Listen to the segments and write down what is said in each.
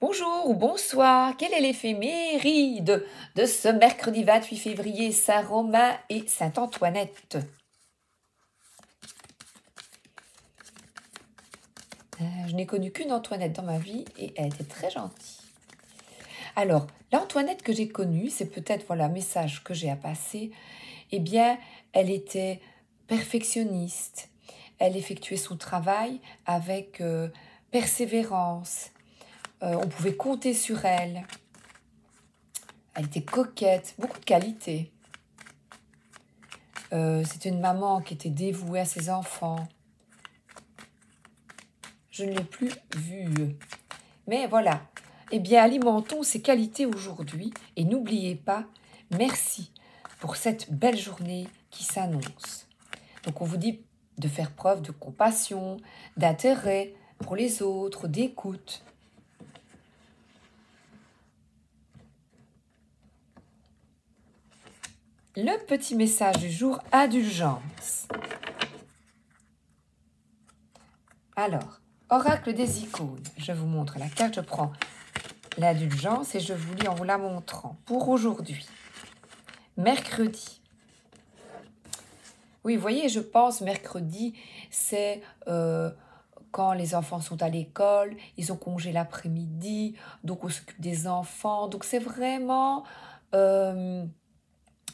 Bonjour ou bonsoir, quelle est l'éphéméride de ce mercredi 28 février, Saint-Romain et Sainte-Antoinette? Je n'ai connu qu'une Antoinette dans ma vie et elle était très gentille. Alors, l'Antoinette que j'ai connue, c'est peut-être voilà, un message que j'ai à passer, eh bien, elle était perfectionniste, elle effectuait son travail avec persévérance, on pouvait compter sur elle. Elle était coquette, beaucoup de qualités. C'était une maman qui était dévouée à ses enfants. Je ne l'ai plus vue. Mais voilà. Eh bien, alimentons ces qualités aujourd'hui et n'oubliez pas, merci pour cette belle journée qui s'annonce. Donc, on vous dit de faire preuve de compassion, d'intérêt pour les autres, d'écoute. Le petit message du jour, indulgence. Alors, oracle des icônes. Je vous montre la carte, je prends l'indulgence et je vous lis en vous la montrant. Pour aujourd'hui, mercredi. Oui, vous voyez, je pense mercredi, c'est quand les enfants sont à l'école, ils ont congé l'après-midi, donc on s'occupe des enfants. Donc c'est vraiment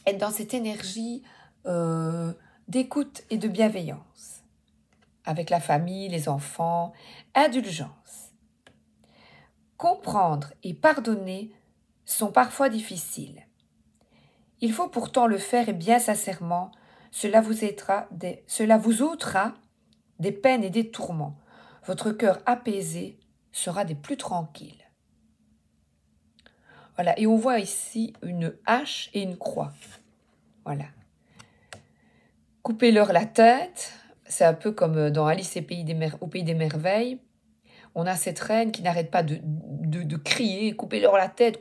être dans cette énergie d'écoute et de bienveillance avec la famille, les enfants, indulgence. Comprendre et pardonner sont parfois difficiles. Il faut pourtant le faire et bien sincèrement, cela vous ôtera des peines et des tourments. Votre cœur apaisé sera des plus tranquilles. Voilà, et on voit ici une hache et une croix. Voilà. Coupez-leur la tête, c'est un peu comme dans Alice au Pays des Merveilles. On a cette reine qui n'arrête pas de crier, coupez-leur la tête,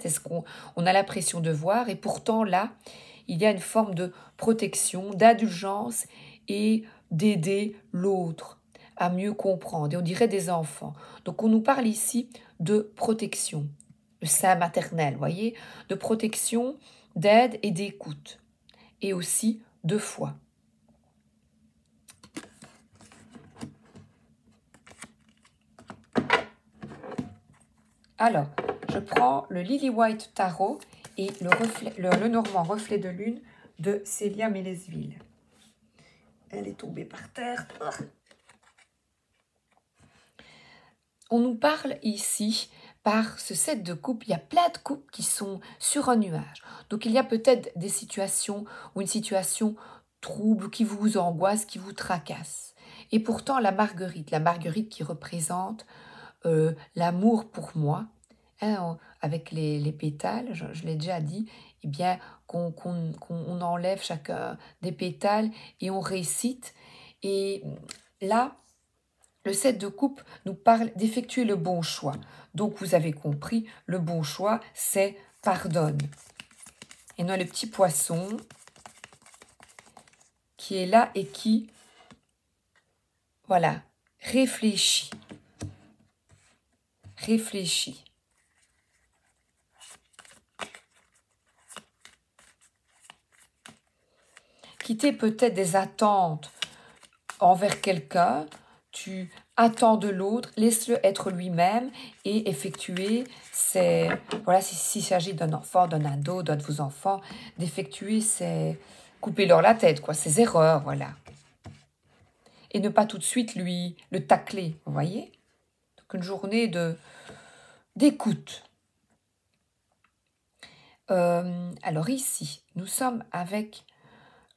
c'est ce qu'on a l'impression de voir. Et pourtant, là, il y a une forme de protection, d'indulgence et d'aider l'autre à mieux comprendre. Et on dirait des enfants. Donc, on nous parle ici de protection, le sein maternel, voyez, de protection, d'aide et d'écoute. Et aussi de foi. Alors, je prends le Lily White Tarot et le Normand Reflet de Lune de Célia Mélesville. Elle est tombée par terre. On nous parle ici, par ce set de coupes, il y a plein de coupes qui sont sur un nuage. Donc il y a peut-être des situations ou une situation trouble qui vous angoisse, qui vous tracasse. Et pourtant la marguerite qui représente l'amour pour moi, hein, avec les pétales, je l'ai déjà dit, eh bien qu'on enlève chacun des pétales et on récite. Et là, le 7 de coupe nous parle d'effectuer le bon choix. Donc vous avez compris, le bon choix, c'est pardonne. Et on a le petit poisson qui est là et qui, voilà, réfléchit. Réfléchis. Quitter peut-être des attentes envers quelqu'un, tu attends de l'autre, laisse-le être lui-même et effectuer ses... Voilà, s'il s'agit d'un enfant, d'un ado, d'un de vos enfants, d'effectuer ses... Couper-leur la tête, quoi, ses erreurs, voilà. Et ne pas tout de suite le tacler, vous voyez? Donc une journée d'écoute. Alors ici, nous sommes avec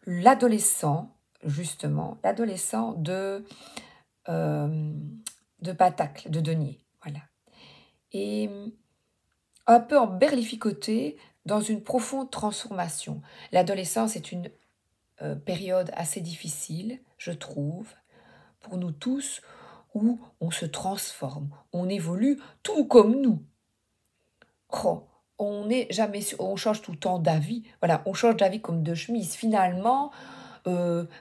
l'adolescent, justement, l'adolescent de Patacle, de Denier, voilà. Et un peu emberlificoté dans une profonde transformation. L'adolescence est une période assez difficile, je trouve, pour nous tous, où on se transforme, on évolue tout comme nous. Oh, on n'est jamais sûr, on change tout le temps d'avis. Voilà, on change d'avis comme de chemise. Finalement,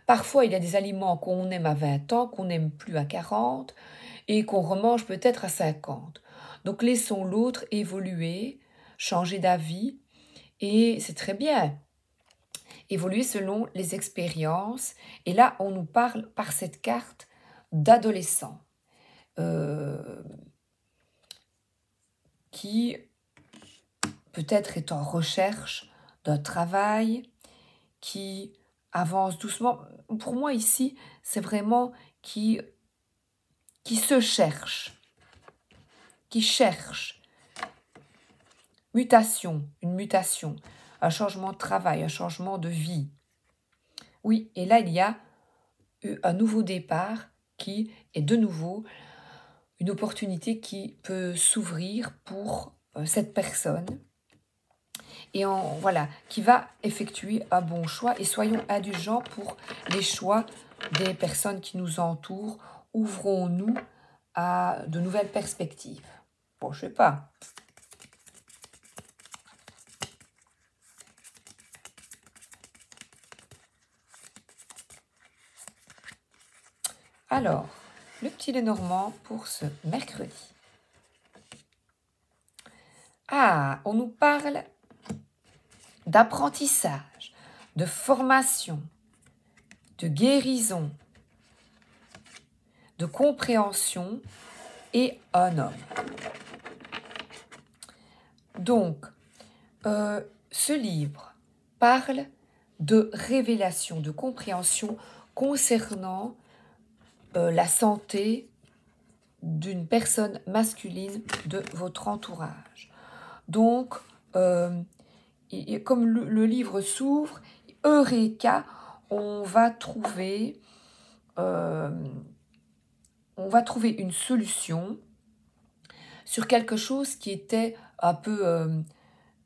parfois, il y a des aliments qu'on aime à 20 ans, qu'on n'aime plus à 40. et qu'on remange peut-être à 50. Donc laissons l'autre évoluer, changer d'avis, et c'est très bien. Évoluer selon les expériences. Et là, on nous parle par cette carte d'adolescents euh, qui peut-être est en recherche d'un travail, qui avance doucement. Pour moi ici, c'est vraiment qui se cherche. Une mutation, un changement de travail, un changement de vie. Oui, et là, il y a eu un nouveau départ qui est de nouveau une opportunité qui peut s'ouvrir pour cette personne et voilà, qui va effectuer un bon choix. Et soyons indulgents pour les choix des personnes qui nous entourent. Ouvrons-nous à de nouvelles perspectives. Bon, je sais pas. Alors, le petit Lenormand pour ce mercredi. Ah, on nous parle d'apprentissage, de formation, de guérison, de compréhension et un homme. Donc, ce livre parle de révélation, de compréhension concernant la santé d'une personne masculine de votre entourage. Donc, comme le livre s'ouvre, Eureka, on va trouver une solution sur quelque chose qui était un peu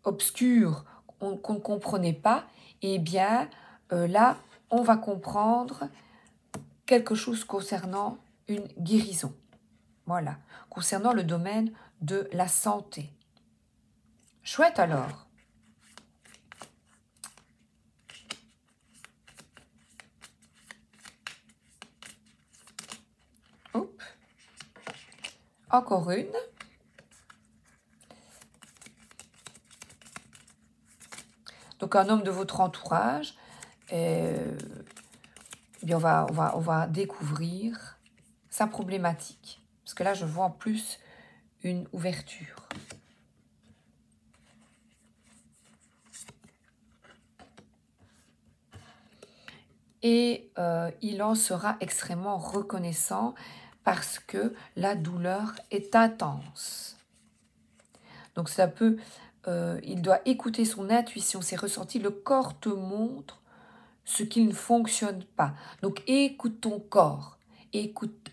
obscur, qu'on ne comprenait pas. Et bien, là, on va comprendre quelque chose concernant une guérison. Voilà, concernant le domaine de la santé. Chouette alors. Hop. Encore une. Donc un homme de votre entourage. Eh bien, on va découvrir sa problématique. Parce que là, je vois en plus une ouverture. Et il en sera extrêmement reconnaissant parce que la douleur est intense. Donc ça peut, il doit écouter son intuition, ses ressentis. Le corps te montre ce qui ne fonctionne pas. Donc écoute ton corps. Écoute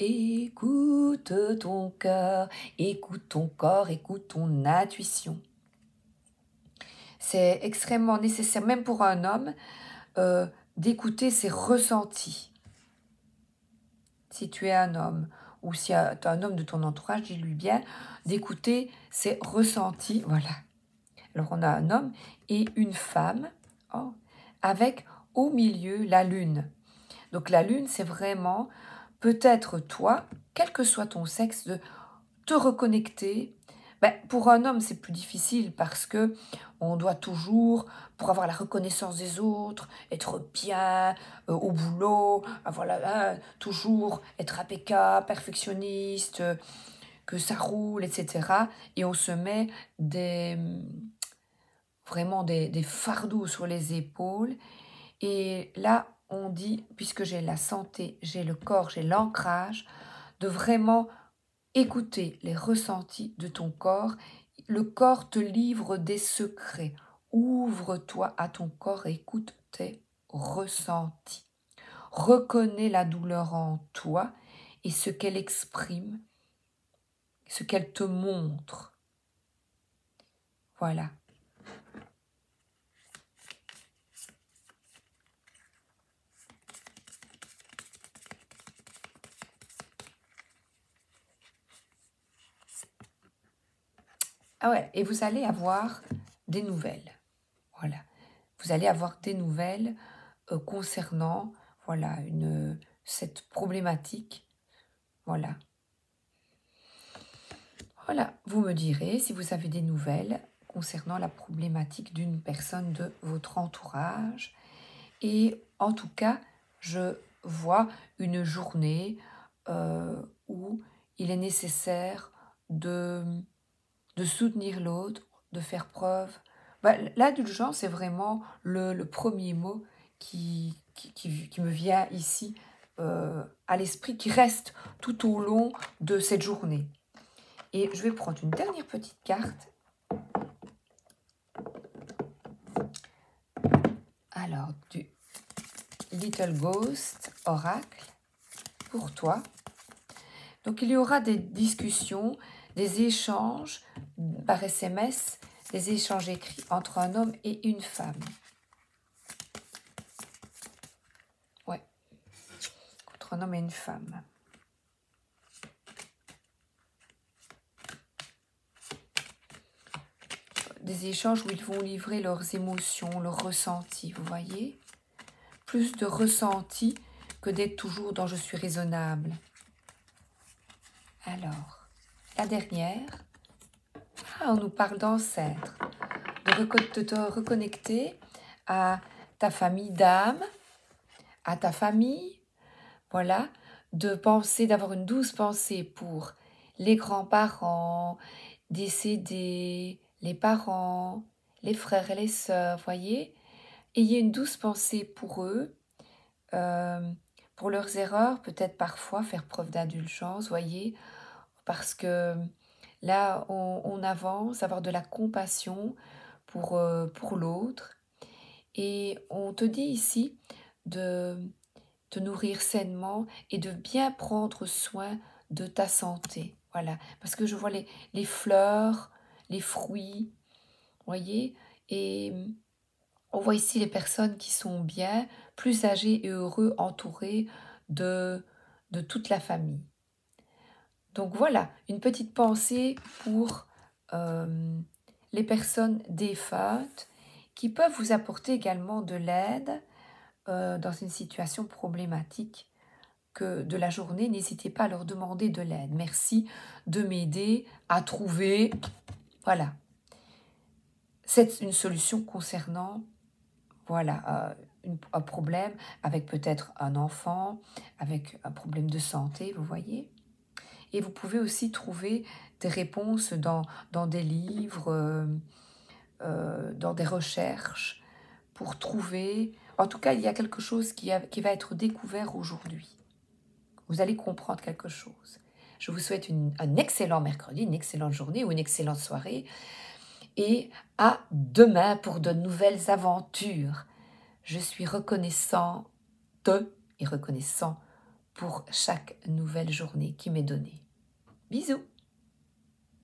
ton cœur, écoute ton corps, écoute ton intuition. C'est extrêmement nécessaire, même pour un homme, d'écouter ses ressentis. Si tu es un homme, ou si tu es un homme de ton entourage, dis-lui bien d'écouter ses ressentis. Voilà. Alors on a un homme et une femme, avec au milieu la lune. Donc la lune, c'est vraiment peut-être toi, quel que soit ton sexe, de te reconnecter. Pour un homme, c'est plus difficile parce que on doit toujours, pour avoir la reconnaissance des autres, être bien au boulot, toujours être impeccable, perfectionniste, que ça roule, etc. Et on se met vraiment des fardeaux sur les épaules. Et là, on dit, puisque j'ai la santé, j'ai le corps, j'ai l'ancrage, de vraiment écouter les ressentis de ton corps. Le corps te livre des secrets. Ouvre-toi à ton corps et écoute tes ressentis. Reconnais la douleur en toi et ce qu'elle exprime, ce qu'elle te montre. Voilà. Ah ouais, et vous allez avoir des nouvelles. Voilà. Vous allez avoir des nouvelles concernant cette problématique. Voilà. Voilà, vous me direz si vous avez des nouvelles concernant la problématique d'une personne de votre entourage. Et en tout cas, je vois une journée où il est nécessaire de, de soutenir l'autre, de faire preuve. L'indulgence est vraiment le premier mot qui me vient ici à l'esprit, qui reste tout au long de cette journée. Et je vais prendre une dernière petite carte. Alors, du Little Ghost Oracle pour toi. Donc, il y aura des discussions, des échanges par SMS, des échanges écrits entre un homme et une femme. Ouais, entre un homme et une femme. Des échanges où ils vont livrer leurs émotions, leurs ressentis, vous voyez? Plus de ressentis que d'être toujours dans « je suis raisonnable ». Alors, la dernière, on nous parle d'ancêtre, de te reconnecter à ta famille d'âme, à ta famille, voilà, de penser, d'avoir une douce pensée pour les grands-parents décédés, les parents, les frères et les sœurs, voyez. Ayez une douce pensée pour eux, pour leurs erreurs, peut-être parfois faire preuve d'indulgence, voyez, parce que là, on avance, avoir de la compassion pour l'autre. Et on te dit ici de te nourrir sainement et de bien prendre soin de ta santé. Voilà, parce que je vois les fleurs, les fruits, voyez, et on voit ici les personnes qui sont bien, plus âgées et heureux, entourées de toute la famille. Donc voilà, une petite pensée pour les personnes défuntes qui peuvent vous apporter également de l'aide dans une situation problématique de la journée. N'hésitez pas à leur demander de l'aide. Merci de m'aider à trouver, voilà, une solution concernant, voilà, un problème avec peut-être un enfant, avec un problème de santé, vous voyez. Et vous pouvez aussi trouver des réponses dans des livres, dans des recherches, pour trouver... En tout cas, il y a quelque chose qui va être découvert aujourd'hui. Vous allez comprendre quelque chose. Je vous souhaite un excellent mercredi, une excellente journée ou une excellente soirée. Et à demain pour de nouvelles aventures. Je suis reconnaissante et reconnaissant pour chaque nouvelle journée qui m'est donnée. Bisous!